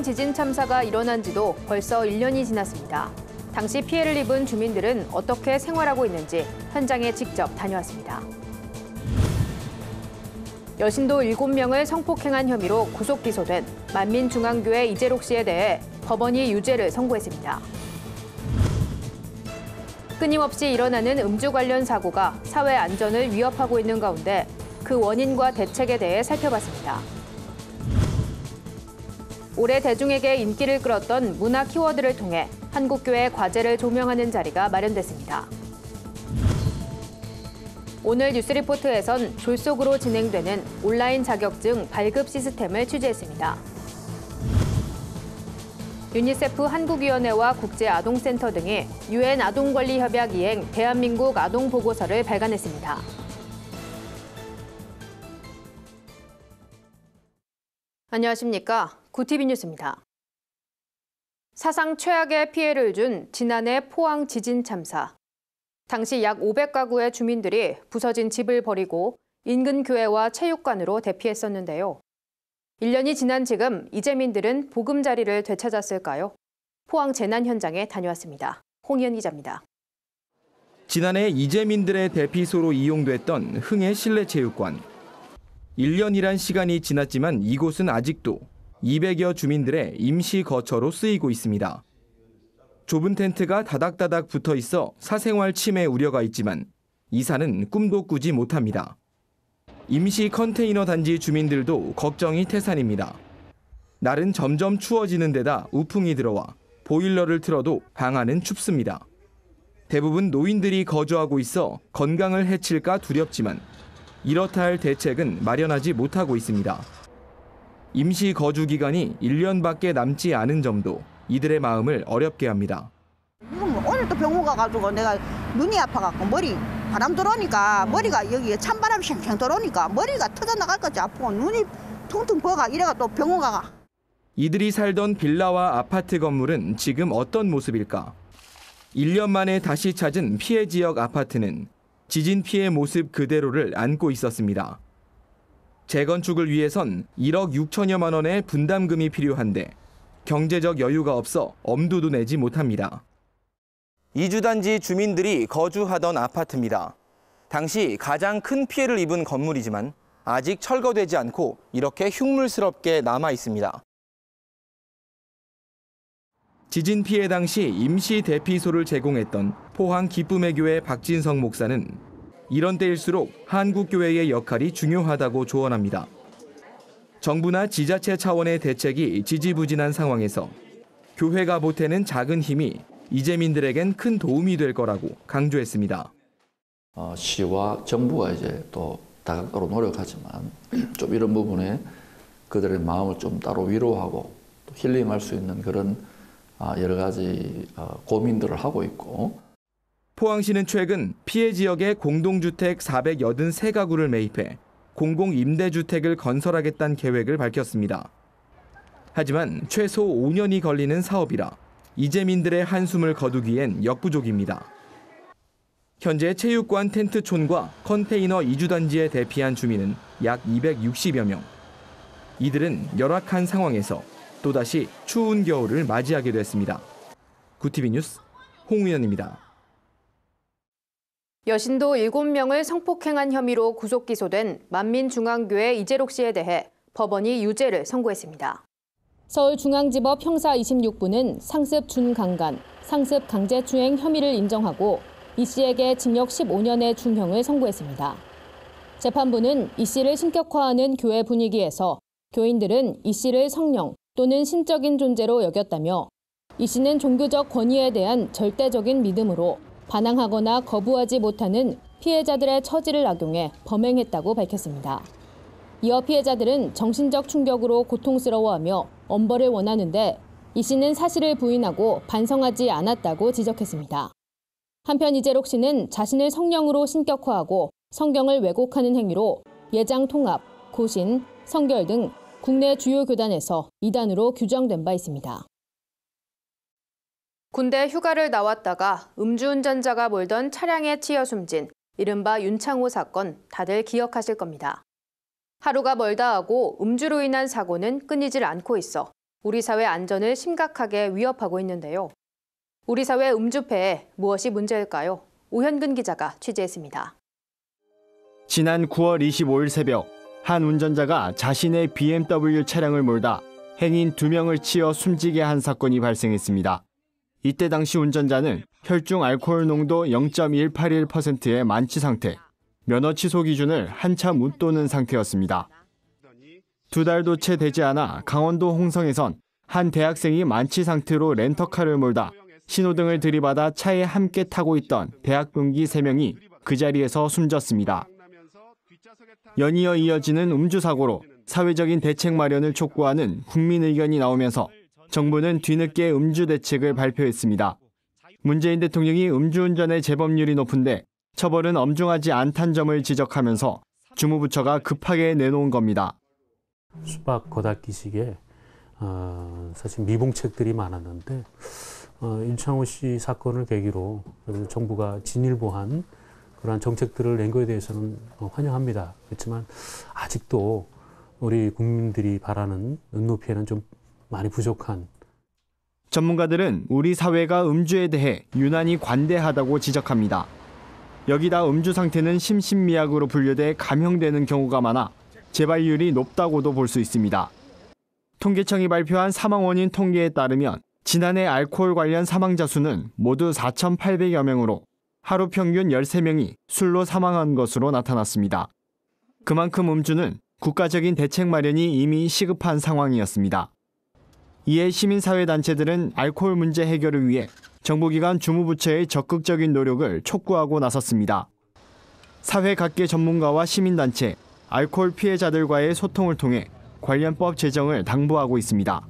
포항 지진 참사가 일어난 지도 벌써 1년이 지났습니다. 당시 피해를 입은 주민들은 어떻게 생활하고 있는지 현장에 직접 다녀왔습니다. 여신도 7명을 성폭행한 혐의로 구속 기소된 만민중앙교회 이재록 씨에 대해 법원이 유죄를 선고했습니다. 끊임없이 일어나는 음주 관련 사고가 사회 안전을 위협하고 있는 가운데 그 원인과 대책에 대해 살펴봤습니다. 올해 대중에게 인기를 끌었던 문화 키워드를 통해 한국교회 과제를 조명하는 자리가 마련됐습니다. 오늘 뉴스리포트에선 졸속으로 진행되는 온라인 자격증 발급 시스템을 취재했습니다. 유니세프 한국위원회와 국제아동센터 등이 UN 아동권리협약 이행 대한민국 아동보고서를 발간했습니다. 안녕하십니까. 구티비 뉴스입니다. 사상 최악의 피해를 준 지난해 포항 지진 참사. 당시 약 500가구의 주민들이 부서진 집을 버리고 인근 교회와 체육관으로 대피했었는데요. 1년이 지난 지금 이재민들은 보금자리를 되찾았을까요? 포항 재난 현장에 다녀왔습니다. 홍희연 기자입니다. 지난해 이재민들의 대피소로 이용됐던 흥해 실내체육관. 1년이란 시간이 지났지만 이곳은 아직도 200여 주민들의 임시 거처로 쓰이고 있습니다. 좁은 텐트가 다닥다닥 붙어 있어 사생활 침해 우려가 있지만 이사는 꿈도 꾸지 못합니다. 임시 컨테이너 단지 주민들도 걱정이 태산입니다. 날은 점점 추워지는 데다 우풍이 들어와 보일러를 틀어도 방 안은 춥습니다. 대부분 노인들이 거주하고 있어 건강을 해칠까 두렵지만 이렇다 할 대책은 마련하지 못하고 있습니다. 임시 거주 기간이 1년밖에 남지 않은 점도 이들의 마음을 어렵게 합니다. 오늘 또 병원 가가지고 내가 눈이 아파갖고 바람 들어오니까 머리가 여기에 찬바람이 쉥쉥 들어오니까 머리가 터져나갈 거지 아프고 눈이 퉁퉁 부어가 이래가 또 병원 가가. 이들이 살던 빌라와 아파트 건물은 지금 어떤 모습일까? 1년 만에 다시 찾은 피해 지역 아파트는 지진 피해 모습 그대로를 안고 있었습니다. 재건축을 위해선 1억 6천여만 원의 분담금이 필요한데 경제적 여유가 없어 엄두도 내지 못합니다. 이주단지 주민들이 거주하던 아파트입니다. 당시 가장 큰 피해를 입은 건물이지만 아직 철거되지 않고 이렇게 흉물스럽게 남아 있습니다. 지진 피해 당시 임시 대피소를 제공했던 포항 기쁨의 교회 박진성 목사는 이런 때일수록 한국교회의 역할이 중요하다고 조언합니다. 정부나 지자체 차원의 대책이 지지부진한 상황에서 교회가 보태는 작은 힘이 이재민들에겐 큰 도움이 될 거라고 강조했습니다. 시와 정부가 이제 또 다각도로 노력하지만 좀 이런 부분에 그들의 마음을 좀 따로 위로하고 또 힐링할 수 있는 그런 여러 가지 고민들을 하고 있고. 포항시는 최근 피해 지역에 공동주택 483가구를 매입해 공공임대주택을 건설하겠다는 계획을 밝혔습니다. 하지만 최소 5년이 걸리는 사업이라 이재민들의 한숨을 거두기엔 역부족입니다. 현재 체육관 텐트촌과 컨테이너 이주단지에 대피한 주민은 약 260여 명. 이들은 열악한 상황에서 또다시 추운 겨울을 맞이하게 됐습니다. 구티비 뉴스 홍우연입니다. 여신도 7명을 성폭행한 혐의로 구속 기소된 만민중앙교회 이재록 씨에 대해 법원이 유죄를 선고했습니다. 서울중앙지법 형사 26부는 상습 준강간, 상습 강제추행 혐의를 인정하고 이 씨에게 징역 15년의 중형을 선고했습니다. 재판부는 이 씨를 신격화하는 교회 분위기에서 교인들은 이 씨를 성령 또는 신적인 존재로 여겼다며 이 씨는 종교적 권위에 대한 절대적인 믿음으로 반항하거나 거부하지 못하는 피해자들의 처지를 악용해 범행했다고 밝혔습니다. 이어 피해자들은 정신적 충격으로 고통스러워하며 엄벌을 원하는데 이 씨는 사실을 부인하고 반성하지 않았다고 지적했습니다. 한편 이재록 씨는 자신을 성령으로 신격화하고 성경을 왜곡하는 행위로 예장 통합, 고신, 성결 등 국내 주요 교단에서 이단으로 규정된 바 있습니다. 군대 휴가를 나왔다가 음주운전자가 몰던 차량에 치여 숨진 이른바 윤창호 사건 다들 기억하실 겁니다. 하루가 멀다 하고 음주로 인한 사고는 끊이질 않고 있어 우리 사회 안전을 심각하게 위협하고 있는데요. 우리 사회 음주폐에 무엇이 문제일까요? 오현근 기자가 취재했습니다. 지난 9월 25일 새벽 한 운전자가 자신의 BMW 차량을 몰다 행인 2명을 치어 숨지게 한 사건이 발생했습니다. 이때 당시 운전자는 혈중 알코올 농도 0.181%의 만취 상태, 면허 취소 기준을 한참 웃도는 상태였습니다. 2달도 채 되지 않아 강원도 홍성에선 한 대학생이 만취 상태로 렌터카를 몰다 신호등을 들이받아 차에 함께 타고 있던 대학 동기 3명이 그 자리에서 숨졌습니다. 연이어 이어지는 음주 사고로 사회적인 대책 마련을 촉구하는 국민 의견이 나오면서 정부는 뒤늦게 음주 대책을 발표했습니다. 문재인 대통령이 음주운전의 재범률이 높은데 처벌은 엄중하지 않다는 점을 지적하면서 주무부처가 급하게 내놓은 겁니다. 수박 겉핥기식의 사실 미봉책들이 많았는데 임창호 씨 사건을 계기로 정부가 진일보한 그러한 정책들을 낸 것에 대해서는 환영합니다. 그렇지만 아직도 우리 국민들이 바라는 눈높이에는 좀 많이 부족한. 전문가들은 우리 사회가 음주에 대해 유난히 관대하다고 지적합니다. 여기다 음주 상태는 심신미약으로 분류돼 감형되는 경우가 많아 재발률이 높다고도 볼 수 있습니다. 통계청이 발표한 사망 원인 통계에 따르면 지난해 알코올 관련 사망자 수는 모두 4,800여 명으로 하루 평균 13명이 술로 사망한 것으로 나타났습니다. 그만큼 음주는 국가적인 대책 마련이 이미 시급한 상황이었습니다. 이에 시민사회단체들은 알코올 문제 해결을 위해 정부기관 주무부처의 적극적인 노력을 촉구하고 나섰습니다. 사회 각계 전문가와 시민단체, 알코올 피해자들과의 소통을 통해 관련법 제정을 당부하고 있습니다.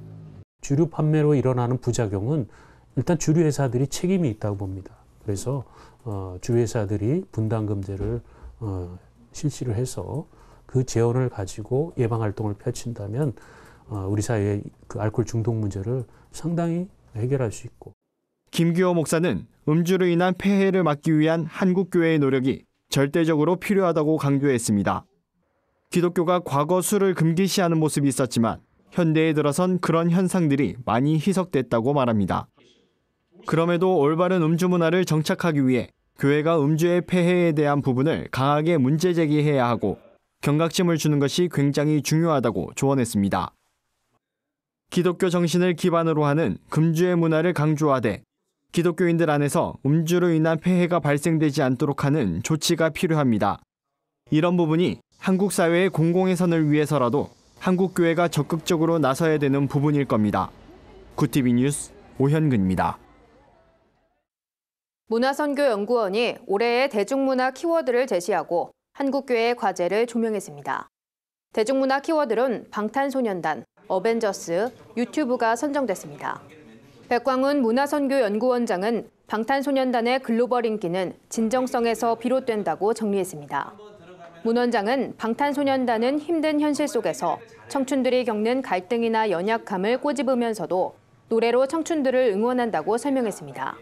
주류 판매로 일어나는 부작용은 일단 주류 회사들이 책임이 있다고 봅니다. 그래서 주류 회사들이 분담금제를 실시를 해서 그 재원을 가지고 예방 활동을 펼친다면 우리 사회의 그 알코올 중독 문제를 상당히 해결할 수 있고. 김규호 목사는 음주로 인한 폐해를 막기 위한 한국교회의 노력이 절대적으로 필요하다고 강조했습니다. 기독교가 과거 술을 금기시하는 모습이 있었지만 현대에 들어선 그런 현상들이 많이 희석됐다고 말합니다. 그럼에도 올바른 음주 문화를 정착하기 위해 교회가 음주의 폐해에 대한 부분을 강하게 문제 제기해야 하고 경각심을 주는 것이 굉장히 중요하다고 조언했습니다. 기독교 정신을 기반으로 하는 금주의 문화를 강조하되 기독교인들 안에서 음주로 인한 폐해가 발생되지 않도록 하는 조치가 필요합니다. 이런 부분이 한국 사회의 공공의 선을 위해서라도 한국교회가 적극적으로 나서야 되는 부분일 겁니다. 구티비 뉴스 오현근입니다. 문화선교연구원이 올해의 대중문화 키워드를 제시하고 한국교회의 과제를 조명했습니다. 대중문화 키워드는 방탄소년단, 어벤져스, 유튜브가 선정됐습니다. 백광훈 문화선교연구원장은 방탄소년단의 글로벌 인기는 진정성에서 비롯된다고 정리했습니다. 문 원장은 방탄소년단은 힘든 현실 속에서 청춘들이 겪는 갈등이나 연약함을 꼬집으면서도 노래로 청춘들을 응원한다고 설명했습니다.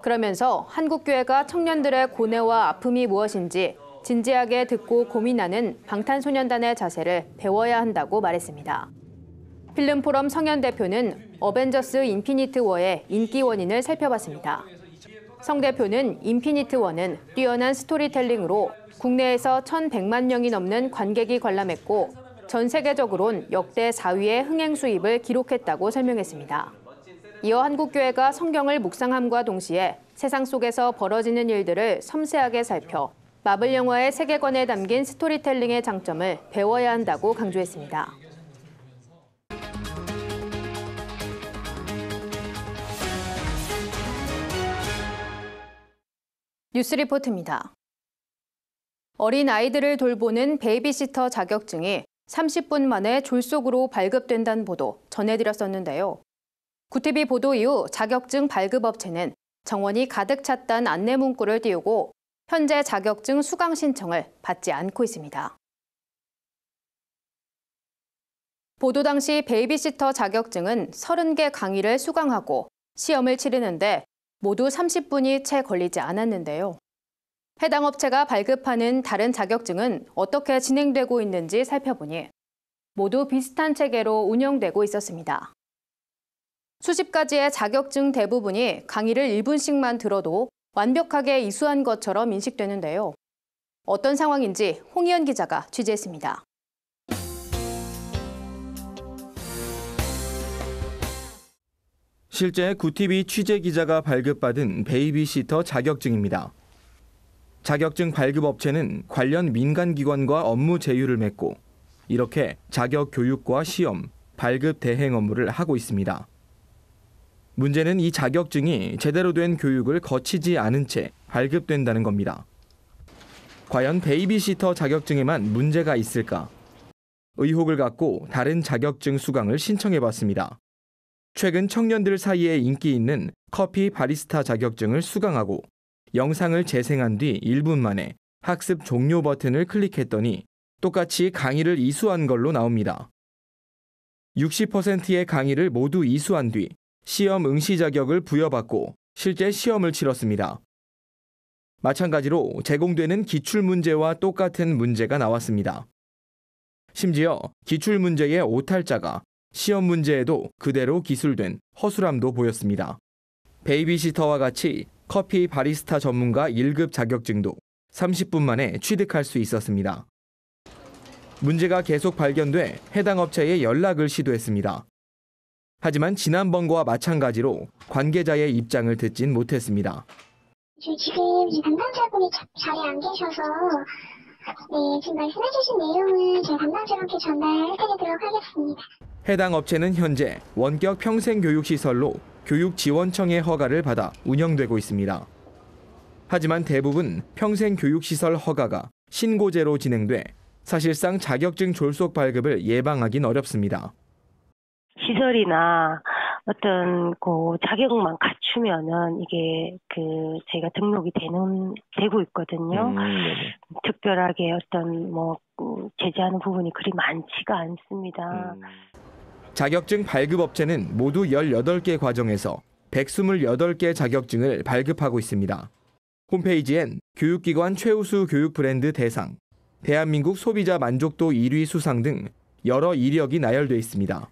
그러면서 한국교회가 청년들의 고뇌와 아픔이 무엇인지 진지하게 듣고 고민하는 방탄소년단의 자세를 배워야 한다고 말했습니다. 필름포럼 성현 대표는 어벤져스 인피니트 워의 인기 원인을 살펴봤습니다. 성 대표는 인피니트 워는 뛰어난 스토리텔링으로 국내에서 1,100만 명이 넘는 관객이 관람했고 전 세계적으론 역대 4위의 흥행 수입을 기록했다고 설명했습니다. 이어 한국교회가 성경을 묵상함과 동시에 세상 속에서 벌어지는 일들을 섬세하게 살펴 마블 영화의 세계관에 담긴 스토리텔링의 장점을 배워야 한다고 강조했습니다. 뉴스리포트입니다. 어린 아이들을 돌보는 베이비시터 자격증이 30분 만에 졸속으로 발급된다는 보도 전해드렸었는데요. 구티비 보도 이후 자격증 발급업체는 정원이 가득 찼다는 안내 문구를 띄우고 현재 자격증 수강 신청을 받지 않고 있습니다. 보도 당시 베이비시터 자격증은 30개 강의를 수강하고 시험을 치르는데 모두 30분이 채 걸리지 않았는데요. 해당 업체가 발급하는 다른 자격증은 어떻게 진행되고 있는지 살펴보니 모두 비슷한 체계로 운영되고 있었습니다. 수십 가지의 자격증 대부분이 강의를 1분씩만 들어도 완벽하게 이수한 것처럼 인식되는데요. 어떤 상황인지 홍희연 기자가 취재했습니다. 실제 구티비 취재 기자가 발급받은 베이비시터 자격증입니다. 자격증 발급 업체는 관련 민간기관과 업무 제휴를 맺고 이렇게 자격 교육과 시험, 발급 대행 업무를 하고 있습니다. 문제는 이 자격증이 제대로 된 교육을 거치지 않은 채 발급된다는 겁니다. 과연 베이비시터 자격증에만 문제가 있을까? 의혹을 갖고 다른 자격증 수강을 신청해봤습니다. 최근 청년들 사이에 인기 있는 커피 바리스타 자격증을 수강하고 영상을 재생한 뒤 1분 만에 학습 종료 버튼을 클릭했더니 똑같이 강의를 이수한 걸로 나옵니다. 60%의 강의를 모두 이수한 뒤 시험 응시 자격을 부여받고 실제 시험을 치렀습니다. 마찬가지로 제공되는 기출문제와 똑같은 문제가 나왔습니다. 심지어 기출문제의 오탈자가 시험 문제에도 그대로 기술된 허술함도 보였습니다. 베이비시터와 같이 커피 바리스타 전문가 1급 자격증도 30분 만에 취득할 수 있었습니다. 문제가 계속 발견돼 해당 업체에 연락을 시도했습니다. 하지만 지난번과 마찬가지로 관계자의 입장을 듣진 못했습니다. 지금 담당자분이 자리에 안 계셔서 지금 말씀해주신 내용은 제 담당자분께 전달해드리도록 하겠습니다. 해당 업체는 현재 원격 평생교육시설로 교육지원청의 허가를 받아 운영되고 있습니다. 하지만 대부분 평생교육시설 허가가 신고제로 진행돼 사실상 자격증 졸속 발급을 예방하긴 어렵습니다. 시설이나 어떤 그 자격만 갖추면은 이게 저희가 등록이 되고 있거든요. 특별하게 어떤 제재하는 부분이 그리 많지가 않습니다. 자격증 발급 업체는 모두 18개 과정에서 128개 자격증을 발급하고 있습니다. 홈페이지엔 교육기관 최우수 교육 브랜드 대상, 대한민국 소비자 만족도 1위 수상 등 여러 이력이 나열돼 있습니다.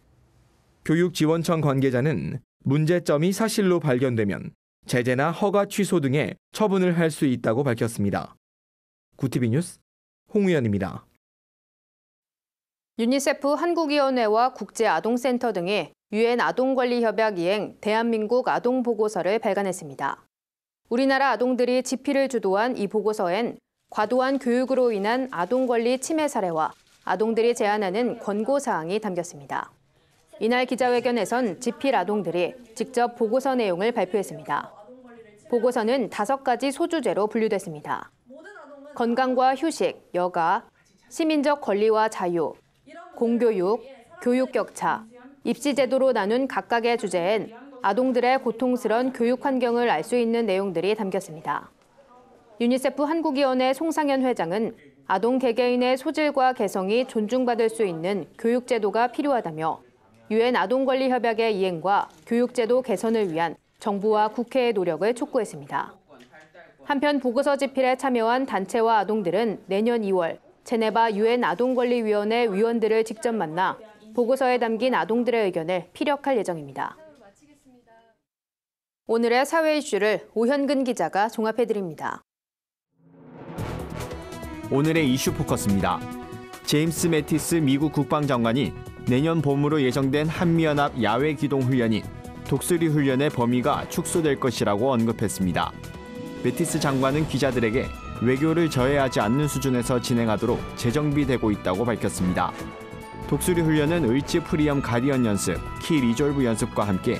교육지원청 관계자는 문제점이 사실로 발견되면 제재나 허가 취소 등의 처분을 할 수 있다고 밝혔습니다. 구티비 뉴스 홍우연입니다. 유니세프 한국위원회와 국제아동센터 등이 유엔 아동권리협약 이행 대한민국 아동보고서를 발간했습니다. 우리나라 아동들이 집필을 주도한 이 보고서엔 과도한 교육으로 인한 아동권리 침해 사례와 아동들이 제안하는 권고사항이 담겼습니다. 이날 기자회견에선 집필 아동들이 직접 보고서 내용을 발표했습니다. 보고서는 5가지 소주제로 분류됐습니다. 건강과 휴식, 여가, 시민적 권리와 자유, 공교육, 교육 격차, 입시 제도로 나눈 각각의 주제엔 아동들의 고통스런 교육 환경을 알 수 있는 내용들이 담겼습니다. 유니세프 한국위원회 송상현 회장은 아동 개개인의 소질과 개성이 존중받을 수 있는 교육 제도가 필요하다며 유엔 아동권리협약의 이행과 교육제도 개선을 위한 정부와 국회의 노력을 촉구했습니다. 한편 보고서 집필에 참여한 단체와 아동들은 내년 2월 제네바 유엔 아동권리위원회 위원들을 직접 만나 보고서에 담긴 아동들의 의견을 피력할 예정입니다. 오늘의 사회 이슈를 오현근 기자가 종합해드립니다. 오늘의 이슈 포커스입니다. 제임스 매티스 미국 국방장관이 내년 봄으로 예정된 한미연합 야외 기동 훈련인 독수리 훈련의 범위가 축소될 것이라고 언급했습니다. 매티스 장관은 기자들에게 외교를 저해하지 않는 수준에서 진행하도록 재정비되고 있다고 밝혔습니다. 독수리 훈련은 을지 프리엄 가디언 연습, 키 리졸브 연습과 함께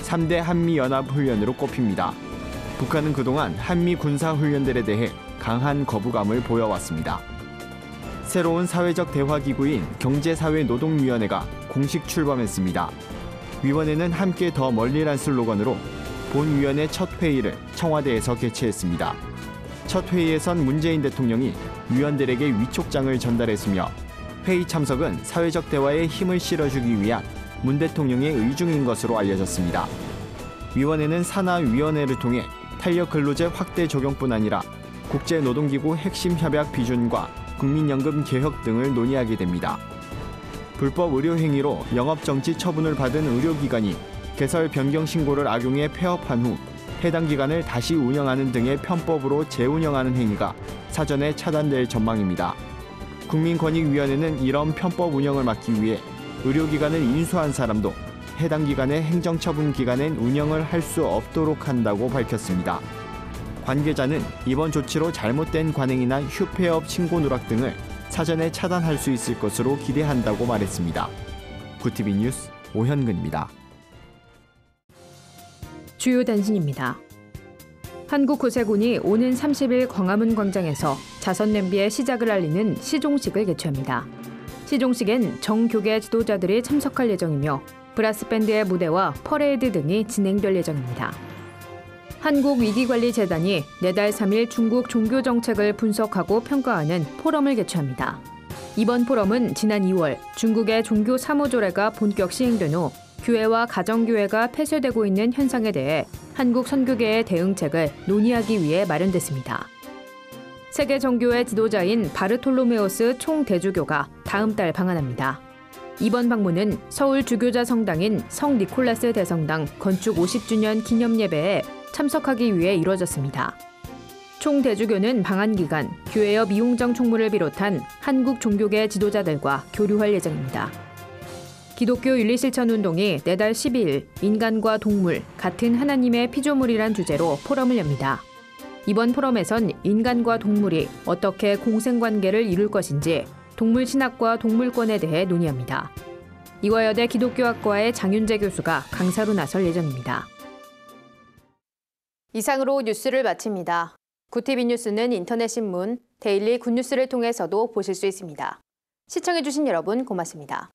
3대 한미연합 훈련으로 꼽힙니다. 북한은 그동안 한미 군사 훈련들에 대해 강한 거부감을 보여왔습니다. 새로운 사회적 대화기구인 경제사회노동위원회가 공식 출범했습니다. 위원회는 함께 더 멀리란 슬로건으로 본위원회 첫 회의를 청와대에서 개최했습니다. 첫 회의에선 문재인 대통령이 위원들에게 위촉장을 전달했으며 회의 참석은 사회적 대화에 힘을 실어주기 위한 문 대통령의 의중인 것으로 알려졌습니다. 위원회는 산하위원회를 통해 탄력 근로제 확대 적용뿐 아니라 국제노동기구 핵심 협약 비준과 국민연금 개혁 등을 논의하게 됩니다. 불법 의료 행위로 영업정지 처분을 받은 의료기관이 개설 변경 신고를 악용해 폐업한 후 해당 기관을 다시 운영하는 등의 편법으로 재운영하는 행위가 사전에 차단될 전망입니다. 국민권익위원회는 이런 편법 운영을 막기 위해 의료기관을 인수한 사람도 해당 기관의 행정처분 기간엔 운영을 할 수 없도록 한다고 밝혔습니다. 관계자는 이번 조치로 잘못된 관행이나 휴폐업 신고 누락 등을 사전에 차단할 수 있을 것으로 기대한다고 말했습니다. 구티비 뉴스 오현근입니다. 주요 단신입니다. 한국구세군이 오는 30일 광화문 광장에서 자선냄비의 시작을 알리는 시종식을 개최합니다. 시종식엔 정교계 지도자들이 참석할 예정이며 브라스밴드의 무대와 퍼레이드 등이 진행될 예정입니다. 한국위기관리재단이 내달 3일 중국 종교정책을 분석하고 평가하는 포럼을 개최합니다. 이번 포럼은 지난 2월 중국의 종교 사무조례가 본격 시행된 후 교회와 가정교회가 폐쇄되고 있는 현상에 대해 한국 선교계의 대응책을 논의하기 위해 마련됐습니다. 세계 정교회 지도자인 바르톨로메오스 총대주교가 다음 달 방한합니다. 이번 방문은 서울 주교자 성당인 성 니콜라스 대성당 건축 50주년 기념예배에 참석하기 위해 이뤄졌습니다. 총대주교는 방한 기간 교회협 이웅정 총무를 비롯한 한국 종교계 지도자들과 교류할 예정입니다. 기독교 윤리실천운동이 내달 12일 인간과 동물, 같은 하나님의 피조물이란 주제로 포럼을 엽니다. 이번 포럼에선 인간과 동물이 어떻게 공생관계를 이룰 것인지 동물 신학과 동물권에 대해 논의합니다. 이화여대 기독교학과의 장윤재 교수가 강사로 나설 예정입니다. 이상으로 뉴스를 마칩니다. 구티비 뉴스는 인터넷 신문 데일리 굿뉴스를 통해서도 보실 수 있습니다. 시청해주신 여러분 고맙습니다.